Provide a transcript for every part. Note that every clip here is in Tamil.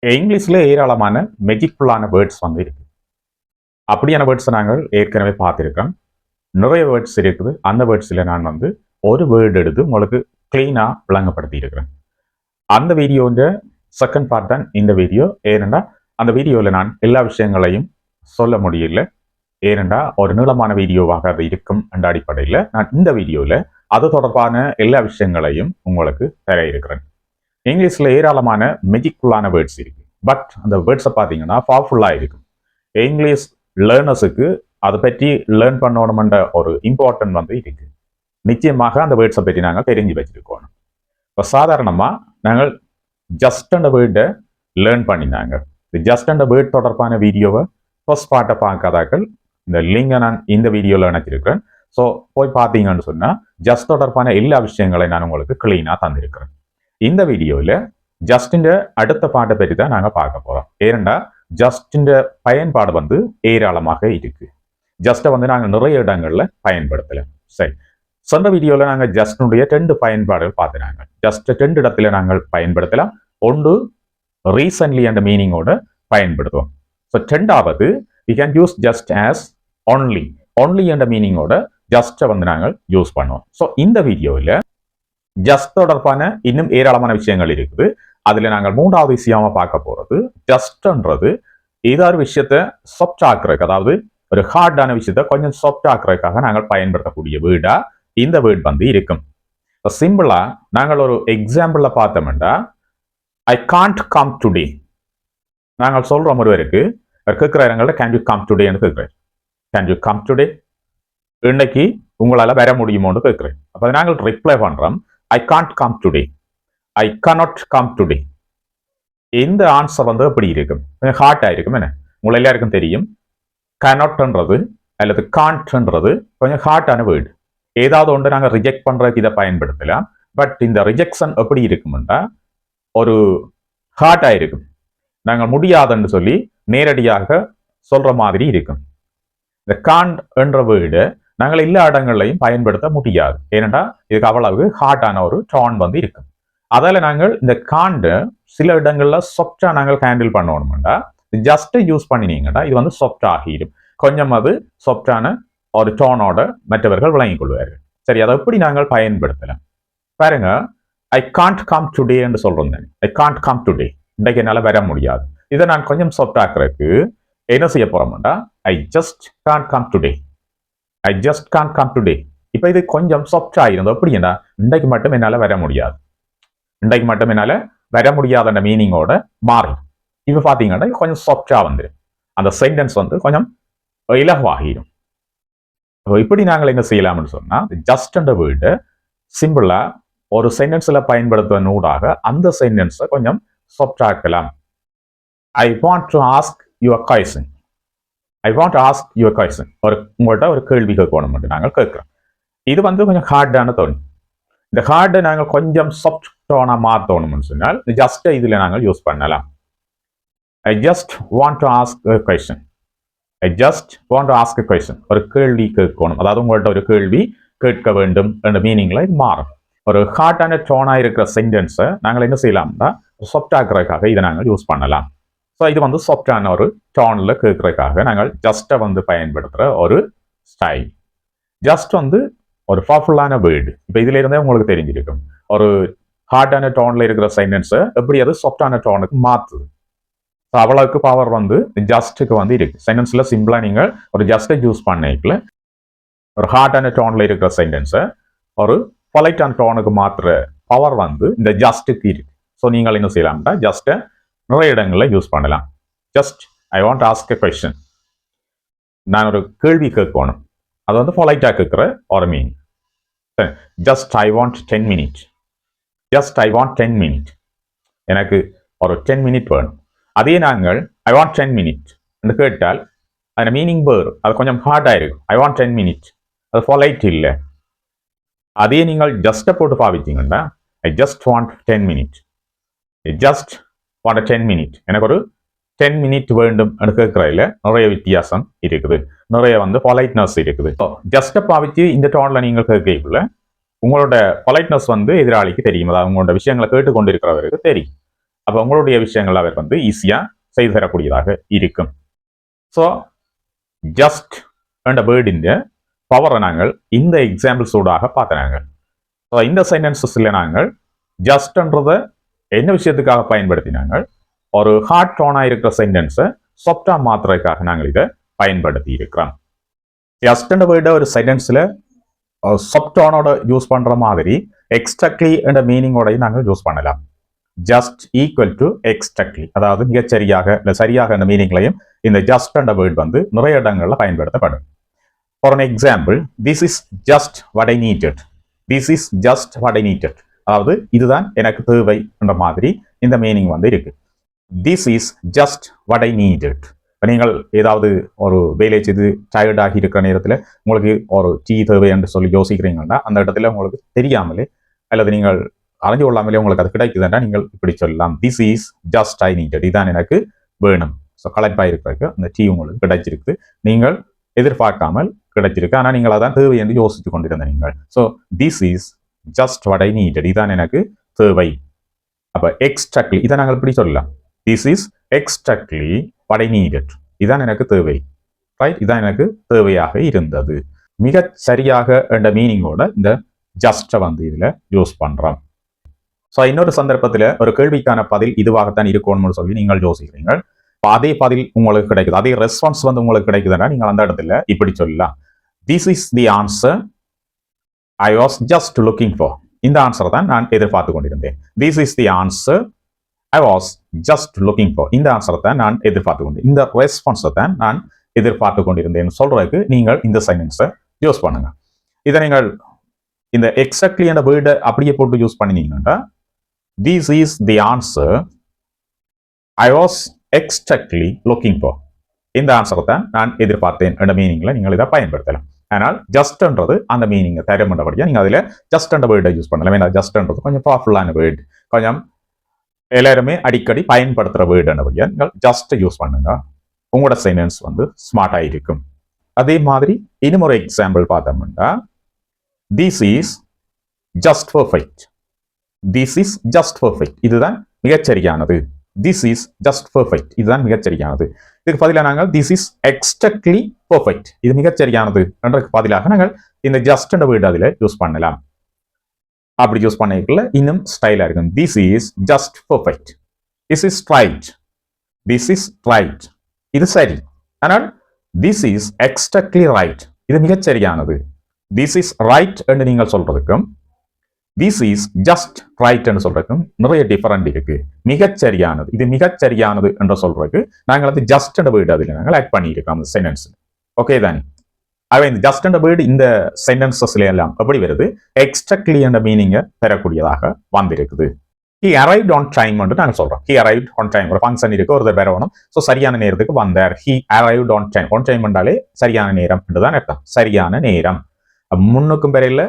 இங்கிலீஷ்ல ஏராளமான மெஜிக்ஃபுல்லான வேர்ட்ஸ் வந்து இருக்கு. அப்படியான வேர்ட்ஸை நாங்கள் ஏற்கனவே பார்த்துருக்கோம். நிறைய வேர்ட்ஸ் இருக்குது. அந்த வேர்ட்ஸில் நான் வந்து ஒரு வேர்டு எடுத்து உங்களுக்கு கிளீனாக விளங்கப்படுத்தி இருக்கிறேன். அந்த வீடியோன்ற செகண்ட் பார்ட் தான் இந்த வீடியோ. ஏனென்றா அந்த வீடியோவில் நான் எல்லா விஷயங்களையும் சொல்ல முடியல. ஏனென்றா ஒரு நீளமான வீடியோவாக அது இருக்கும் என்ற அடிப்படையில் நான் இந்த வீடியோவில் அது தொடர்பான எல்லா விஷயங்களையும் உங்களுக்கு தர இருக்கிறேன். இங்கிலீஷில் ஏராளமான மெஜிக்ஃபுல்லான வேர்ட்ஸ் இருக்கு. பட் அந்த வேர்ட்ஸை பார்த்தீங்கன்னா பவர்ஃபுல்லாக இருக்கும். இங்கிலீஷ் லேர்னர்ஸுக்கு அதை பற்றி லேர்ன் பண்ணணுமென்ற ஒரு இம்பார்ட்டன்ட் வந்து இருக்கு. நிச்சயமாக அந்த வேர்ட்ஸை பற்றி நாங்கள் தெரிஞ்சு வச்சிருக்கோம். இப்போ சாதாரணமாக நாங்கள் ஜஸ்ட் அந்த வேர்டை லேர்ன் பண்ணினாங்க. இந்த ஜஸ்ட் அந்த வேர்ட் தொடர்பான வீடியோவை ஃபர்ஸ்ட் பார்ட்டை பார்க்காதாக்கள் இந்த லிங்கை நான் இந்த வீடியோவில் இணைச்சிருக்கிறேன். ஸோ போய் பார்த்தீங்கன்னு சொன்னால் ஜஸ்ட் தொடர்பான எல்லா விஷயங்களையும் நான் உங்களுக்கு கிளீனாக தந்திருக்கிறேன். இந்த வீடியோவில் ஜஸ்டின் அடுத்த பாட்டை பற்றி தான் நாங்கள் பார்க்க போகிறோம். ஏனெண்டா ஜஸ்டின் பயன்பாடு வந்து ஏராளமாக இருக்கு. ஜஸ்ட்டை வந்து நாங்கள் நிறைய இடங்களில் பயன்படுத்தலை. சரி, சொந்த வீடியோவில் நாங்கள் ஜஸ்டினுடைய 2 பயன்பாடுகள் பார்த்துனாங்க. ஜஸ்ட் 2 இடத்துல நாங்கள் பயன்படுத்தலாம். ஒன்று ரீசன்ட்லி என்ற மீனிங்கோட பயன்படுத்துவோம். ஸோ 2வது we can use just as only என்ற மீனிங்கோட ஜஸ்ட்டை வந்து நாங்கள் யூஸ் பண்ணுவோம். ஸோ இந்த வீடியோவில் ஜஸ்ட் தொடர்பான இன்னும் ஏராளமான விஷயங்கள் இருக்குது. அதுல நாங்கள் 3வது விஷயமா பார்க்க போறது ஜஸ்ட்ன்றது ஏதாவது விஷயத்த சாஃப்ட் ஆக்குறதுக்கு, அதாவது ஒரு ஹார்டான விஷயத்த கொஞ்சம் சாஃப்ட் ஆக்குறதுக்காக நாங்கள் பயன்படுத்தக்கூடிய வேர்டா இந்த வேர்ட் வந்து இருக்கும். சிம்பிளா நாங்கள் ஒரு எக்ஸாம்பிள்ல பார்த்தோம்னா ஐ காண்ட் கம் டுடே. நாங்கள் சொல்றோம் ஒருவருக்கு கேட்கிற இடங்கள்ல கேன் யூ கம் டுடேன்னு கேட்கிறேன். கேன் யூ கம் டுடே, இன்னைக்கு உங்களால வர முடியுமோன்னு கேட்கிறேன். அப்ப நாங்கள் ரிப்ளை பண்றோம் I can't come today. I cannot come today. இந்த ஆன்சர் வந்து எப்படி இருக்கும்? ஹார்ட் ஆயிருக்கும். என்ன உங்களை எல்லாருக்கும் தெரியும், cannotன்றது அல்லது can'tன்றது கொஞ்சம் ஹார்ட்டான வேர்டு. ஏதாவது ஒன்று நாங்கள் ரிஜெக்ட் பண்றதுக்கு இதை பயன்படுத்தலாம். பட் இந்த ரிஜெக்ஷன் எப்படி இருக்கும்னா ஒரு ஹார்ட் ஆயிருக்கும். நாங்கள் முடியாதுன்னு சொல்லி நேரடியாக சொல்ற மாதிரி இருக்கும். இந்த can't என்ற வேர்டு நாங்கள் எல்லா இடங்கள்லையும் பயன்படுத்த முடியாது. ஏனென்றா இதுக்கு அவ்வளவு ஹார்டான ஒரு டோன் வந்து இருக்கும். அதால நாங்கள் இந்த காண்டு சில இடங்கள்ல சாஃப்டா நாங்கள் ஹேண்டில் பண்ணணும்டா ஜஸ்ட் யூஸ் பண்ணினீங்கடா இது வந்து சாஃப்ட் ஆகிடும். கொஞ்சம் அது சாஃப்டான ஒரு டோனோட மற்றவர்கள் விளங்கிக் கொள்வார்கள். சரி, அதை எப்படி நாங்கள் பயன்படுத்தலாம் பாருங்க. ஐ காண்ட் கம் டுடே என்று சொல்றேன். ஐ காண்ட் கம் டுடே, இன்றைக்கு என்னால் வர முடியாது. இதை நான் கொஞ்சம் சாஃப்ட் ஆக்குறதுக்கு என்ன செய்ய போறோம்டா I just can't come today. I just can't come today. இப்போ இது கொஞ்சம் சாஃப்ட் ஆயிருந்தோம். அப்படின்னா இன்றைக்கு மட்டும் என்னால் வர முடியாது, இன்றைக்கு மட்டும் என்னால் வர முடியாத மீனிங்கோட மாறி இப்போ பார்த்தீங்கன்னா கொஞ்சம் சாஃப்டா வந்துடும். அந்த சென்டென்ஸ் வந்து கொஞ்சம் இலகுவாகிடும். இப்படி நாங்கள் என்ன செய்யலாம்னு சொன்னா ஜஸ்ட் என்ற வேர்டு சிம்பிளா ஒரு சென்டென்ஸ்ல பயன்படுத்துவதன் ஊடாக அந்த சென்டென்ஸை கொஞ்சம் சாஃப்ட் ஆக்கலாம். I want to ask your question. I want ask your question. உங்கள்கிட்ட ஒரு கேள்வி கேட்கணும் நாங்கள் கேட்கிறோம். இது வந்து கொஞ்சம் ஹார்டான தோணி. இந்த ஹார்டை நாங்கள் கொஞ்சம் சாஃப்ட் டோனா மாற்றணும்னு சொன்னால் ஜஸ்ட் இதுல நாங்கள் யூஸ் பண்ணலாம். ஐ just want to ask a question. I just want to ask a question. ஒரு கேள்வி கேட்கணும், அதாவது உங்கள்கிட்ட ஒரு கேள்வி கேட்க வேண்டும் என்ற மீனிங்ல இது மாறும். ஒரு ஹார்டான டோனா இருக்கிற சென்டென்ஸை நாங்கள் என்ன செய்யலாம்னா சாஃப்ட் ஆக்குறதுக்காக இதை நாங்கள் யூஸ் பண்ணலாம். ஸோ இது வந்து சாஃப்டான ஒரு டோனில் கேட்கறதுக்காக நாங்கள் ஜஸ்ட்டை வந்து பயன்படுத்துகிற ஒரு ஸ்டைல். ஜஸ்ட் வந்து ஒரு பவர்ஃபுல்லான வேர்டு. இப்போ இதுல இருந்தே உங்களுக்கு தெரிஞ்சிருக்கும் ஒரு ஹார்டான டோனில் இருக்கிற சென்டென்ஸை எப்படி அது சாஃப்டான டோனுக்கு மாற்றுது. ஸோ அவ்வளவுக்கு பவர் வந்து ஜஸ்ட்டுக்கு வந்து இருக்கு. சென்டென்ஸ்ல சிம்பிளா நீங்கள் ஒரு ஜஸ்ட்டை யூஸ் பண்ணிக்கல ஒரு ஹார்டான டோனில் இருக்கிற சென்டென்ஸை ஒரு பொலைட்டான டோனுக்கு மாற்றுற பவர் வந்து இந்த ஜஸ்ட்டுக்கு இருக்கு. ஸோ நீங்கள் என்ன செய்யலாம்னா ஜஸ்ட்டை நிறைய இடங்களில் யூஸ் பண்ணலாம். Just I want ask a question. நான் ஒரு கேள்வி கேட்கணும், அது வந்து பொலைட்டா கேட்கிற ஒரு meaning. Just I want 10 minute. Just I want 10 minute. எனக்கு ஒரு 10 மினிட் வேணும். அதே நாங்கள் ஐ வாண்ட் 10 மினிட் என்று கேட்டால் அந்த மீனிங் வேறு, அது கொஞ்சம் ஹார்டாக இருக்கும். ஐ வாண்ட் 10 மினிட் அது பொலைட் இல்லை. அதே நீங்கள் ஜஸ்ட்டை போட்டு பாவிச்சிங்கன்னா I just want 10 minute. I just want 10 minute. எனக்கு ஒரு 10 மினிட் வேண்டும் கேட்கறதுல நிறைய வித்தியாசம் இருக்குது, நிறைய வந்து பொலைட்னஸ் இருக்குது. ஜஸ்ட்டை பாவிச்சு இந்த டோன்ல நீங்கள் கேட்கல உங்களோட பொலைட்னஸ் வந்து எதிராளிக்கு தெரியும், அதாவது உங்களோட விஷயங்களை கேட்டுக்கொண்டு இருக்கிறவருக்கு தெரியும். அப்போ உங்களுடைய விஷயங்கள் அவர் வந்து ஈஸியாக செய்து தரக்கூடியதாக இருக்கும். ஸோ ஜஸ்ட் என்ற வேர்டின் பவரை நாங்கள் இந்த எக்ஸாம்பிள்ஸோடாக பார்த்தாங்க. ஸோ இந்த சென்டென்சஸில் நாங்கள் ஜஸ்ட்ன்றதை என்ன விஷயத்துக்காக பயன்படுத்தினாங்க, ஒரு ஹார்ட் டோனாக இருக்கிற சென்டென்ஸை சாஃப்டா மாத்துறதுக்காக நாங்கள் இதை பயன்படுத்தி இருக்கிறோம். ஜஸ்ட் என்ற வேர்டை ஒரு சென்டென்ஸில் சாஃப்டானோட யூஸ் பண்ற மாதிரி எக்ஸ்ட்ராக்ட்லி என்ற மீனிங்கோடையும் நாங்கள் யூஸ் பண்ணலாம். ஜஸ்ட் ஈக்குவல் டு எக்ஸ்ட்ராக்ட்லி, அதாவது மிகச்சரியாக இல்லை சரியாக என்ற மீனிங்லையும் இந்த ஜஸ்ட் என்ற வேர்ட் வந்து நிறைய இடங்கள்ல பயன்படுத்தப்படும். For an example, this is just what I needed. This is just what I needed, அதாவது இதுதான் எனக்கு தேவை என்ற மாதிரி இந்த மீனிங் வந்து இருக்கு. This is just what I needed. நீங்கள் ஏதாவது ஒரு வேலை செய்து டயர்டாகி இருக்கிற நேரத்தில் உங்களுக்கு ஒரு டீ தேவை என்று சொல்லி யோசிக்கிறீங்கன்னா அந்த இடத்துல உங்களுக்கு தெரியாமலே அல்லது நீங்கள் அறிஞ்சு கொள்ளாமலே உங்களுக்கு அது கிடைக்குதுன்னா நீங்கள் இப்படி சொல்லலாம், this is just I needed, இதுதான் எனக்கு வேணும். ஸோ கலெக்டாக இருக்கிறதுக்கு அந்த டீ உங்களுக்கு கிடைச்சிருக்கு, நீங்கள் எதிர்பார்க்காமல் கிடைச்சிருக்கு, ஆனால் நீங்கள் அதான் தேவை என்று யோசித்து கொண்டிருந்த நீங்கள். So this is just what I needed, இதுதான் எனக்கு தேவை. அப்போ எக்ஸ்ட்ராக்ட்லி இதை நாங்கள் இப்படி சொல்லலாம், this is exactly what I needed, இதான் எனக்கு தேவை. ரைட், இதான் எனக்கு தேவையாக இருந்தது. மிக சரியாக என்ற மீனிங்கோட இந்த ஜஸ்ட்டை வந்து இதில் யூஸ் பண்ணுறோம். ஸோ இன்னொரு சந்தர்ப்பத்தில் ஒரு கேள்விக்கான பதில் இதுவாகத்தான் இருக்கணும்னு சொல்லி நீங்கள் யோசிக்கிறீங்க. அதே பதில் உங்களுக்கு கிடைக்குது, அதே ரெஸ்பான்ஸ் வந்து உங்களுக்கு கிடைக்குதுன்னா நீங்கள் அந்த இடத்துல இப்படி சொல்லலாம், this is the answer I was just looking for. இந்த ஆன்சரை தான் நான் எதிர்பார்த்து கொண்டிருந்தேன். This is the answer I was just looking for. இந்த ஆன்சரை தான் நான் எதிர்பார்த்து கொண்டேன், இந்த ரெஸ்பான்ஸை தான் நான் எதிர்பார்த்து கொண்டிருந்தேன் சொல்றதுக்கு நீங்கள் இந்த சென்டென்ஸை யூஸ் பண்ணுங்க. இதை நீங்கள் இந்த எக்ஸாக்ட்லி என்ற வேர்டை அப்படியே போட்டு யூஸ் பண்ணினீங்கன்னா, this is the answer I was exactly looking for. இந்த ஆன்சரை தான் நான் எதிர்பார்த்தேன் என்ற மீனிங்ல நீங்கள் இதை பயன்படுத்தலாம். ஆனால் ஜஸ்ட்ன்றது அந்த மீனிங்கை தரமுண்டபடியா நீங்கள் அதில் ஜஸ்ட் என்ற வேர்டை யூஸ் பண்ணலாம். ஏன்னா ஜஸ்ட்ன்றது கொஞ்சம் பவர்ஃபுல்லான வேர்டு, கொஞ்சம் எல்லாருமே அடிக்கடி பயன்படுத்துகிற வேர்டுன்றபடியா நீங்கள் ஜஸ்ட் யூஸ் பண்ணுங்க, உங்களோட சென்டென்ஸ் வந்து ஸ்மார்ட்டாக இருக்கும். அதே மாதிரி இன்னும் ஒரு எக்ஸாம்பிள் பார்த்தோம்னா, this is just perfect. This is just perfect, இதுதான் மிகச்சரியானது. திஸ் இஸ் ஜஸ்ட் பர்ஃபெக்ட், இதுதான் மிகச்சரியானது. இதுக்கு பதிலாக நாங்கள் திஸ் இஸ் எக்ஸ்ட்ராக்ட்லி பர்ஃபெக்ட், இது மிகச்சரியானது என்றதுக்கு பதிலாக நாங்கள் இந்த ஜஸ்ட் என்ற வேர்டு அதில் யூஸ் பண்ணலாம். அப்படி யூஸ் பண்ணிக்கல இன்னும் ஸ்டைலாக இருக்கும். This is just perfect, this is right, this is right, இது சரி. ஆனால் திஸ் இஸ் எக்ஸ்ட்ராக்ட்லி ரைட், இது மிகச்சரியானது. திஸ் இஸ் ரைட் என்று நீங்கள் சொல்றதுக்கும் திஸ் இஸ் ஜஸ்ட் ரைட் என்று சொல்றதுக்கும் நிறைய டிஃபரெண்ட் இருக்கு. மிகச்சரியானது, இது மிகச்சரியானது என்று சொல்றதுக்கு நாங்கள் வந்து ஜஸ்ட் என்ற வேர்டு அதில் நாங்கள் ஆட் பண்ணியிருக்கோம் அந்த சென்டென்ஸ். ஓகே தானே? அவை இந்த ஜஸ்ட் என்ற வேர்டு இந்த சென்டென்சஸ்ல எல்லாம் எப்படி வருது, எக்ஸ்ட்ராக்ட்லி என்ற மீனிங்கை பெறக்கூடியதாக வந்திருக்குது. ஹி அரைவ்ட் ஆன் டைம் என்று நாங்கள் சொல்றோம். ஹி அரைவ்ட் ஆன் டைம், ஒரு ஃபங்க்ஷன் இருக்கு, ஒருத்தர் வரணும், ஸோ சரியான நேரத்துக்கு வந்தார். He arrived on time. On time என்றாலே சரியான நேரம் என்றுதான் அர்த்தம். சரியான நேரம், முன்னுக்கும் பெறையில்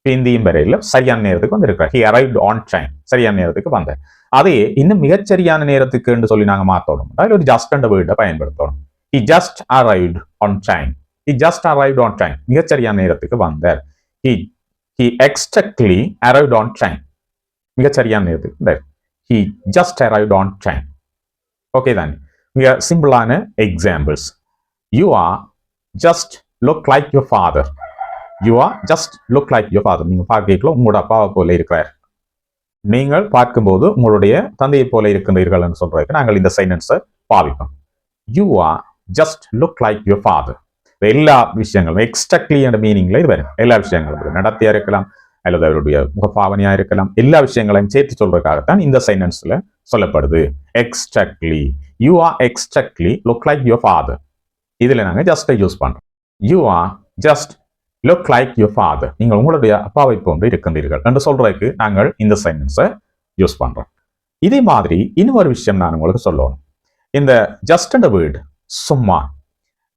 பிந்தியும் பெறையில் சரியான நேரத்துக்கு வந்திருக்கிறார். ஹி அரைவ்ட் ஆன் டைம், சரியான நேரத்துக்கு வந்தார். அதே இன்னும் மிகச்சரியான நேரத்துக்கு என்று சொல்லி நாங்கள் மாற்றணும், அதில் ஒரு ஜஸ்ட் என்ற வேர்டை பயன்படுத்தணும். He just arrived on time. He just arrived on time. மிகச்சரியான நேரத்துக்கு வந்தார். He exactly arrived on time. மிகச்சரியான நேரத்துக்கு வந்தார். He just arrived on time. Okay தானே? மிக சிம்பிளான examples. You are just look like your father. You are just look like your father. நீங்கள் பார்க்கல உங்களோட அப்பாவை போல இருக்கிறார். நீங்கள் பார்க்கும்போது உங்களுடைய தந்தையை போல இருக்கின்றீர்கள் என்று சொல்றதுக்கு நாங்கள் இந்த சென்டென்ஸை பாவிப்போம். You are just look like your father. எல்லா விஷயங்களும் எக்ஸ்ட்ராக்ட்லி என்ற மீனிங்ல இது வரும். எல்லா விஷயங்களும் நடத்தியா இருக்கலாம் அல்லது அவருடைய முகபாவனையா இருக்கலாம், எல்லா விஷயங்களையும் சேர்த்து சொல்றதுக்காகத்தான் இந்த சென்டென்ஸ்ல சொல்லப்படுது. Exactly, you are exactly look like your father. இதுல நாங்க ஜஸ்ட் யூஸ் பண்றோம். You are just look like your father, நீங்கள் உங்களுடைய அப்பாவை போன்று இருக்கின்றீர்கள் என்று சொல்றதுக்கு நாங்கள் இந்த சென்டென்ஸை யூஸ் பண்றோம். இதே மாதிரி இன்னொரு விஷயம் நான் உங்களுக்கு சொல்லணும். இந்த ஜஸ்ட் என்ற வேர்டு சும்மா,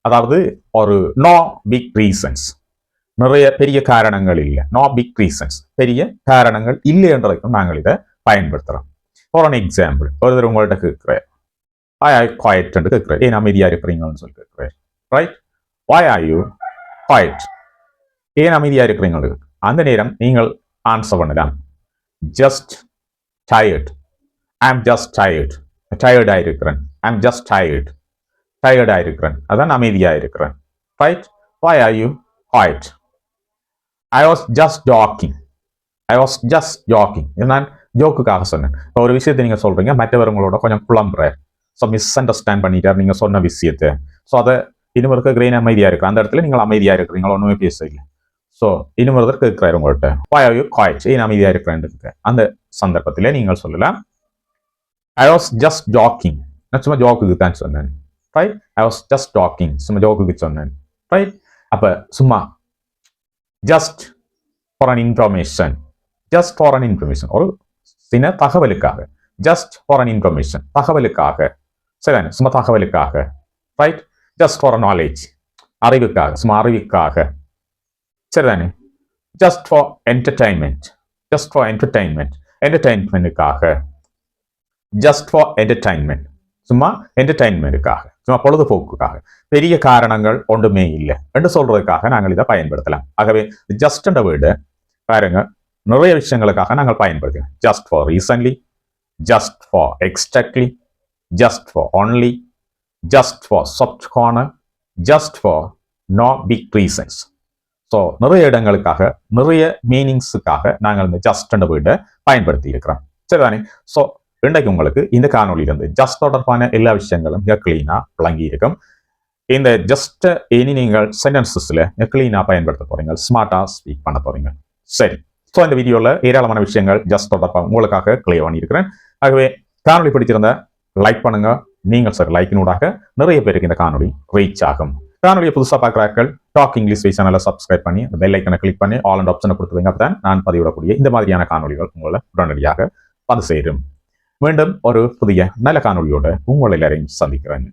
அதாவது ஒரு நோ பிக் ரீசன்ஸ், நிறைய பெரிய காரணங்கள் இல்லை, நோ பிக் ரீசன்ஸ், பெரிய காரணங்கள் இல்லை என்றதுக்கும் நாங்கள் இதை பயன்படுத்துறோம். ஃபார் அன் எக்ஸாம்பிள், ஒருத்தர் உங்கள்கிட்ட கேட்கிறேன், why are you quiet என்று கேட்கிறேன், ஏன் அமைதியா இருக்கிறீங்கன்னு சொல்லி கேட்கிறேன். Right, why are you quiet, ஏன் அமைதியா இருக்கிறீங்க. அந்த நேரம் நீங்கள் ஆன்சர் பண்ணலாம், just tired, I am just tired, டயர்டாக இருக்கிறேன். ஐ எம் ஜஸ்ட் டயர்ட், டயர்டாக இருக்கிறேன். அதான் அமைதியாக இருக்கிறேன். Right? why are you quiet? I was just joking. I was just joking. இது நான் ஜோக்குக்காக சொன்னேன். இப்போ ஒரு விஷயத்தை நீங்கள் சொல்கிறீங்க, மற்றவர்களோட கொஞ்சம் குழம்புறார். ஸோ மிஸ் அண்டர்ஸ்டாண்ட் பண்ணிட்டார் நீங்கள் சொன்ன விஷயத்தை. ஸோ அதை இன்னொருத்தர் கிரீன் அமைதியாக இருக்கிற அந்த இடத்துல நீங்கள் அமைதியாக இருக்கிறீங்களா, ஒன்றுமே பேசல. ஸோ இன்னொருத்தர் கேட்குறாரு உங்கள்கிட்ட, why are you quiet? ஏன் அமைதியாக இருக்கிறேன்? அந்த சந்தர்ப்பத்திலே நீங்கள் சொல்லலாம், I was just joking. நான் சும்மா ஜோக்குக்கு தான் சொன்னேன். Right? I was just joking. சும்மா ஜோக்குக்கு சொன்னேன். ரைட்? அப்போ சும்மா just for an information, just for an information, ஒரு சின்ன தகவலுக்காக, just for an information, தகவலுக்காக, சரிதானே? சும்மா தகவலுக்காக. Right? just for a knowledge, அறிவுக்காக, சும்மா அறிவுக்காக, சரிதானே? just for entertainment, just for entertainment, entertainmentக்காக, just for entertainment, சும்மா entertainmentக்காக, சும்மா பொழுதுபோக்குக்காக, பெரிய காரணங்கள் ஒன்றுமே இல்லை என்று சொல்றதுக்காக நாங்கள் இதை பயன்படுத்தலாம். ஆகவே ஜஸ்ட் என்ற வேர்டு பாருங்க நிறைய விஷயங்களுக்காக நாங்கள் பயன்படுத்தலாம். Just for recently, just for exactly, just for only, just for soft corner, just for no big reasons. So நிறைய இடங்களுக்காக நிறைய மீனிங்ஸுக்காக நாங்கள் இந்த ஜஸ்ட் என்ற வேர்டை பயன்படுத்தி இருக்கிறோம். சரிதானே? ஸோ இன்றைக்கு உங்களுக்கு இந்த காணொலியிலிருந்து ஜஸ்ட் தொடர்பான எல்லா விஷயங்களும் மிக கிளீனாக விளங்கி இருக்கும். இந்த ஜஸ்ட் இனி நீங்கள் சென்டென்சஸ்ல கிளீனாக பயன்படுத்த போறீங்க, ஸ்மார்ட்டாக ஸ்பீக் பண்ண போறீங்க. சரி, ஸோ இந்த வீடியோவில் ஏராளமான விஷயங்கள் ஜஸ்ட் தொடர்பாக உங்களுக்காக கிளியர் பண்ணியிருக்கிறேன். ஆகவே காணொலி பிடிச்சிருந்த லைக் பண்ணுங்க. நீங்கள் சார் லைக்கினூடாக நிறைய பேருக்கு இந்த காணொலி ரீச் ஆகும். காணொலியை புதுசாக பார்க்குறாக்கள் டாக் இங்கிலீஷ் சேனலை சப்ஸ்கிரைப் பண்ணி அந்த பெல் ஐக்கனை கிளிக் பண்ணி ஆல் அண்ட் ஆப்ஷனை கொடுத்துருங்க. அப்பதான் நான் பதிவிடக்கூடிய இந்த மாதிரியான காணொலிகள் உங்களை உடனடியாக வந்து சேரும். மீண்டும் ஒரு புதிய நல்ல காணொலியோடு உங்கள் எல்லாரையும் சந்திக்கிறேன்.